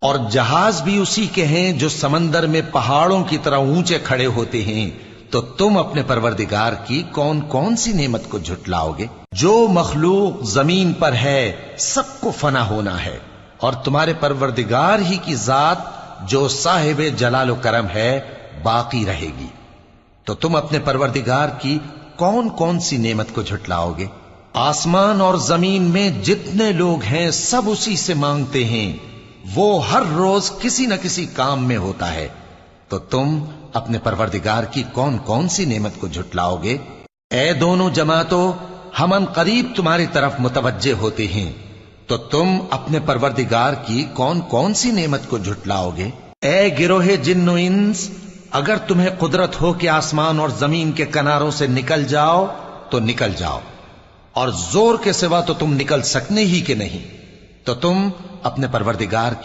اور جہاز بھی اسی کے ہیں جو سمندر میں پہاڑوں کی طرح اونچے کھڑے ہوتے ہیں، تو تم اپنے پروردگار کی کون کون سی نعمت کو جھٹلاؤ گے؟ جو مخلوق زمین پر ہے سب کو فنا ہونا ہے، اور تمہارے پروردگار ہی کی ذات جو صاحب جلال و کرم ہے باقی رہے گی۔ تو تم اپنے پروردگار کی کون کون سی نعمت کو جھٹلاؤ گے؟ آسمان اور زمین میں جتنے لوگ ہیں سب اسی سے مانگتے ہیں، وہ ہر روز کسی نہ کسی کام میں ہوتا ہے، تو تم اپنے پروردگار کی کون کون سی نعمت کو جھٹلاؤ گے؟ اے دونوں جماعتوں، ہم ان قریب تمہاری طرف متوجہ ہوتے ہیں، تو تم اپنے پروردگار کی کون کون سی نعمت کو جھٹلاؤ گے؟ اے گروہ جن و انس، اگر تمہیں قدرت ہو کہ آسمان اور زمین کے کناروں سے نکل جاؤ تو نکل جاؤ، اور زور کے سوا تو تم نکل سکنے ہی کہ نہیں، تو تم اپنے پروردگار کی